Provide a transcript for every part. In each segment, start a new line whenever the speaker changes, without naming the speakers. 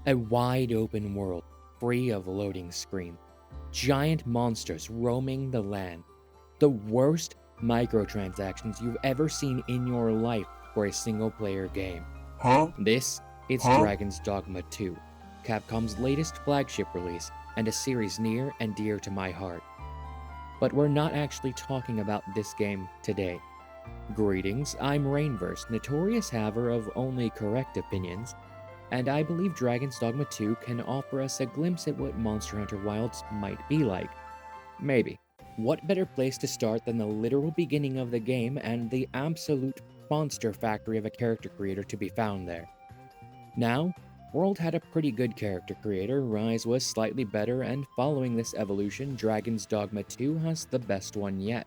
A wide open world, free of loading screens. Giant monsters roaming the land. The worst microtransactions you've ever seen in your life for a single player game.
Huh?
This is
Huh?
Dragon's Dogma 2, Capcom's latest flagship release, and a series near and dear to my heart. But we're not actually talking about this game today. Greetings, I'm Rainverse, notorious haver of only correct opinions, and I believe Dragon's Dogma 2 can offer us a glimpse at what Monster Hunter Wilds might be like. Maybe. What better place to start than the literal beginning of the game and the absolute monster factory of a character creator to be found there? Now, World had a pretty good character creator, Rise was slightly better, and following this evolution, Dragon's Dogma 2 has the best one yet.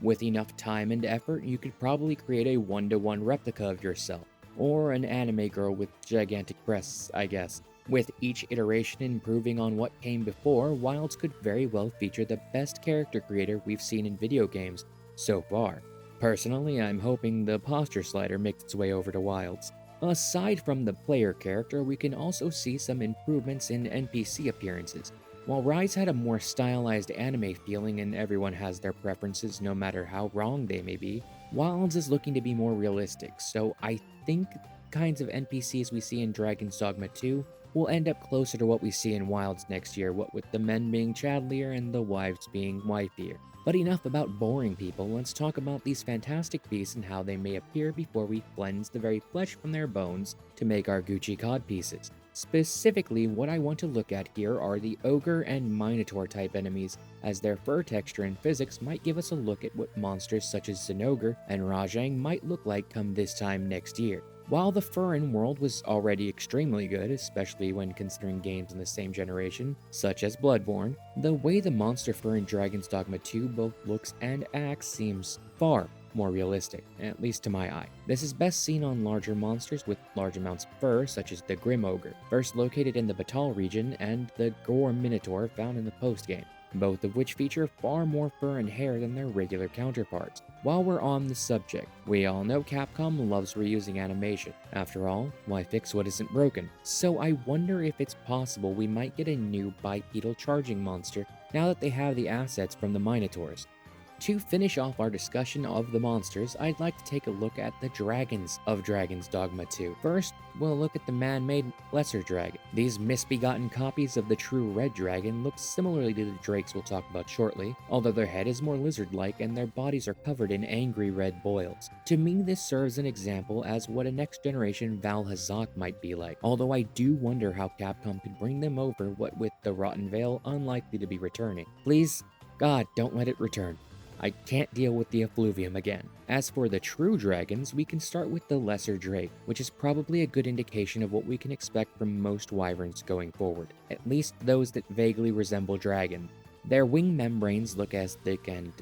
With enough time and effort, you could probably create a one-to-one replica of yourself, or an anime girl with gigantic breasts, I guess. With each iteration improving on what came before, Wilds could very well feature the best character creator we've seen in video games so far. Personally, I'm hoping the posture slider makes its way over to Wilds. Aside from the player character, we can also see some improvements in NPC appearances. While Rise had a more stylized anime feeling and everyone has their preferences no matter how wrong they may be, Wilds is looking to be more realistic, so I think kinds of NPCs we see in Dragon's Dogma 2 will end up closer to what we see in Wilds next year, what with the men being chadlier and the wives being wifeier. But enough about boring people, let's talk about these fantastic beasts and how they may appear before we cleanse the very flesh from their bones to make our Gucci cod pieces. Specifically, what I want to look at here are the Ogre and Minotaur type enemies, as their fur texture and physics might give us a look at what monsters such as Zinogre and Rajang might look like come this time next year. While the fur in World was already extremely good, especially when considering games in the same generation, such as Bloodborne, the way the monster fur in Dragon's Dogma 2 both looks and acts seems far more realistic, at least to my eye. This is best seen on larger monsters with large amounts of fur, such as the Grim Ogre, first located in the Batal region, and the Gore Minotaur found in the post-game, both of which feature far more fur and hair than their regular counterparts. While we're on the subject, we all know Capcom loves reusing animation. After all, why fix what isn't broken? So I wonder if it's possible we might get a new bipedal charging monster now that they have the assets from the Minotaurs. To finish off our discussion of the monsters, I'd like to take a look at the dragons of Dragon's Dogma 2. First, we'll look at the man-made Lesser Dragon. These misbegotten copies of the true Red Dragon look similarly to the drakes we'll talk about shortly, although their head is more lizard-like and their bodies are covered in angry red boils. To me, this serves an example as what a next-generation Val-Hazak might be like, although I do wonder how Capcom could bring them over, what with the Rotten Veil unlikely to be returning. Please, God, don't let it return. I can't deal with the effluvium again. As for the true dragons, we can start with the Lesser Drake, which is probably a good indication of what we can expect from most wyverns going forward, at least those that vaguely resemble dragon. Their wing membranes look as thick and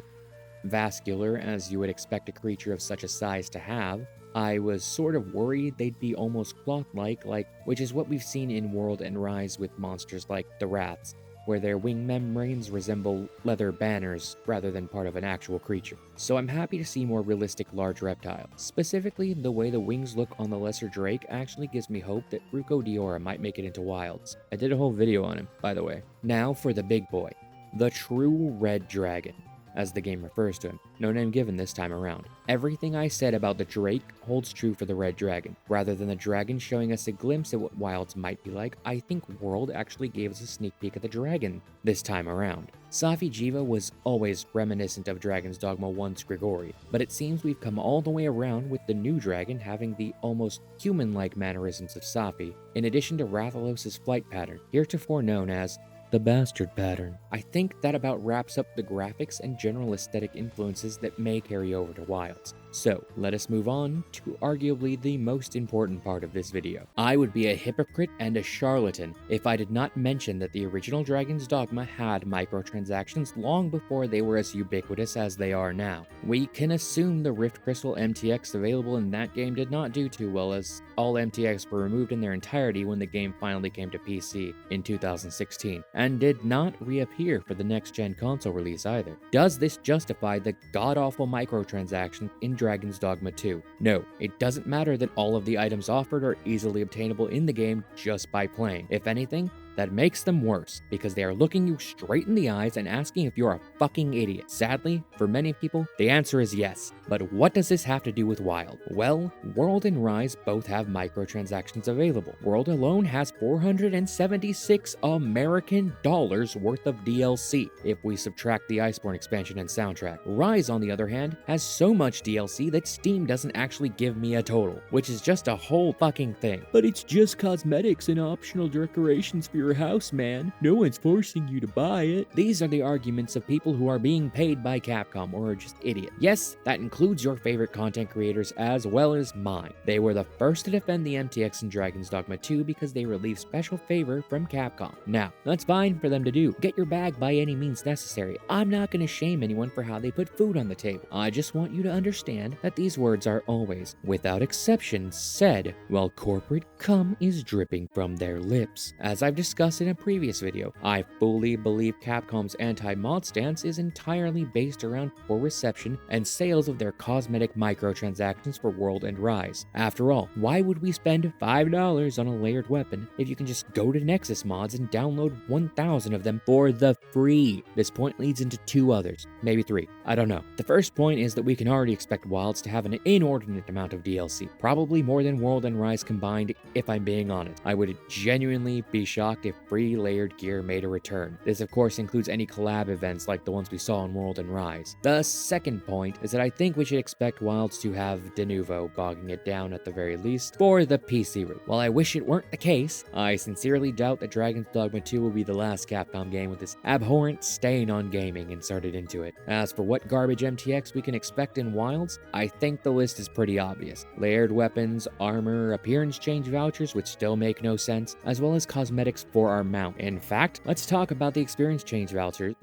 vascular as you would expect a creature of such a size to have. I was sort of worried they'd be almost cloth-like, which is what we've seen in World and Rise with monsters like the Wraths, where their wing membranes resemble leather banners rather than part of an actual creature. So I'm happy to see more realistic large reptiles. Specifically, the way the wings look on the Lesser Drake actually gives me hope that Ruko Diora might make it into Wilds. I did a whole video on him, by the way. Now for the big boy, the true Red Dragon, as the game refers to him. No name given this time around. Everything I said about the Drake holds true for the Red Dragon. Rather than the dragon showing us a glimpse at what Wilds might be like, I think World actually gave us a sneak peek at the dragon this time around. Safi Jiva was always reminiscent of Dragon's Dogma 1's Grigori, but it seems we've come all the way around with the new dragon having the almost human-like mannerisms of Safi, in addition to Rathalos' flight pattern, heretofore known as the Bastard Pattern. I think that about wraps up the graphics and general aesthetic influences that may carry over to Wilds. So, let us move on to arguably the most important part of this video. I would be a hypocrite and a charlatan if I did not mention that the original Dragon's Dogma had microtransactions long before they were as ubiquitous as they are now. We can assume the Rift Crystal MTX available in that game did not do too well, as all MTX were removed in their entirety when the game finally came to PC in 2016, and did not reappear for the next-gen console release either. Does this justify the god-awful microtransactions in Dragon's Dogma 2. No, it doesn't matter that all of the items offered are easily obtainable in the game just by playing. If anything, that makes them worse, because they are looking you straight in the eyes and asking if you're a fucking idiot. Sadly, for many people, the answer is yes. But what does this have to do with Wild? Well, World and Rise both have microtransactions available. World alone has $476 American dollars worth of DLC, if we subtract the Iceborne expansion and soundtrack. Rise, on the other hand, has so much DLC that Steam doesn't actually give me a total, which is just a whole fucking thing. But it's just cosmetics and optional decorations for your house, man. No one's forcing you to buy it. These are the arguments of people who are being paid by Capcom or are just idiots. Yes, that includes your favorite content creators as well as mine. They were the first to defend the MTX in Dragon's Dogma 2 because they relieved special favor from Capcom. Now, that's fine for them to do. Get your bag by any means necessary. I'm not going to shame anyone for how they put food on the table. I just want you to understand that these words are always, without exception, said while corporate cum is dripping from their lips. As I've discussed in a previous video, I fully believe Capcom's anti-mod stance is entirely based around poor reception and sales of their cosmetic microtransactions for World and Rise. After all, why would we spend $5 on a layered weapon if you can just go to Nexus Mods and download 1,000 of them for the free? This point leads into two others, maybe three, I don't know. The first point is that we can already expect Wilds to have an inordinate amount of DLC, probably more than World and Rise combined if I'm being honest. I would genuinely be shocked if free layered gear made a return. This of course includes any collab events like the ones we saw in World and Rise. The second point is that I think we should expect Wilds to have de novo bogging it down at the very least for the PC route. While I wish it weren't the case, I sincerely doubt that Dragon's Dogma 2 will be the last Capcom game with this abhorrent stain on gaming inserted into it. As for what garbage MTX we can expect in Wilds, I think the list is pretty obvious. Layered weapons, armor, appearance change vouchers which still make no sense, as well as cosmetics for our mount. In fact, let's talk about the appearance change vouchers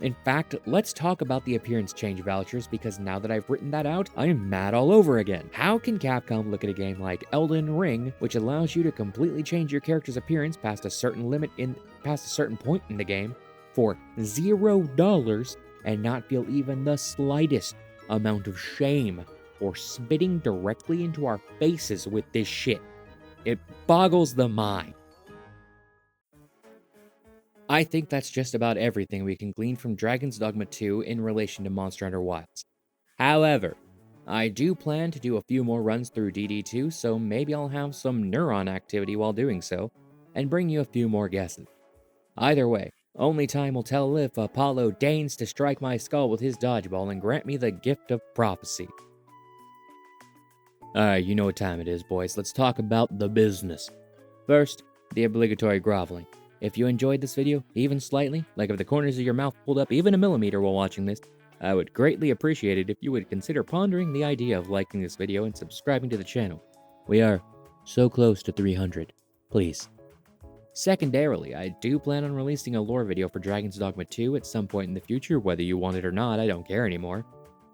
because now that I've written that out, I'm mad all over again. How can Capcom look at a game like Elden Ring, which allows you to completely change your character's appearance past a certain point in the game for $0 and not feel even the slightest amount of shame or spitting directly into our faces with this shit? It boggles the mind. I think that's just about everything we can glean from Dragon's Dogma 2 in relation to Monster Hunter Wilds. However, I do plan to do a few more runs through DD2, so maybe I'll have some neuron activity while doing so, and bring you a few more guesses. Either way, only time will tell if Apollo deigns to strike my skull with his dodgeball and grant me the gift of prophecy. Alright, you know what time it is, boys. Let's talk about the business. First, the obligatory groveling. If you enjoyed this video, even slightly, like if the corners of your mouth pulled up even a millimeter while watching this, I would greatly appreciate it if you would consider pondering the idea of liking this video and subscribing to the channel. We are so close to 300. Please. Secondarily, I do plan on releasing a lore video for Dragon's Dogma 2 at some point in the future, whether you want it or not, I don't care anymore.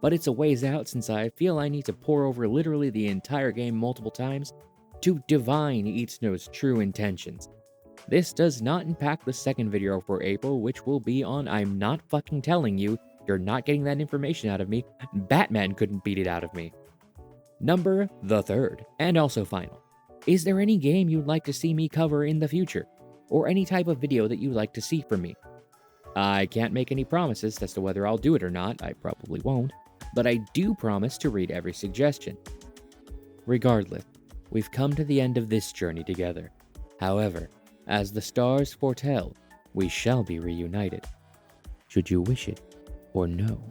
But it's a ways out since I feel I need to pore over literally the entire game multiple times to divine each note's true intentions. This does not impact the second video for April, which will be on I'm not fucking telling you, you're not getting that information out of me, Batman couldn't beat it out of me. Number the third, and also final. Is there any game you'd like to see me cover in the future? Or any type of video that you'd like to see from me? I can't make any promises as to whether I'll do it or not, I probably won't, but I do promise to read every suggestion. Regardless, we've come to the end of this journey together. However, as the stars foretell, we shall be reunited. Should you wish it or no?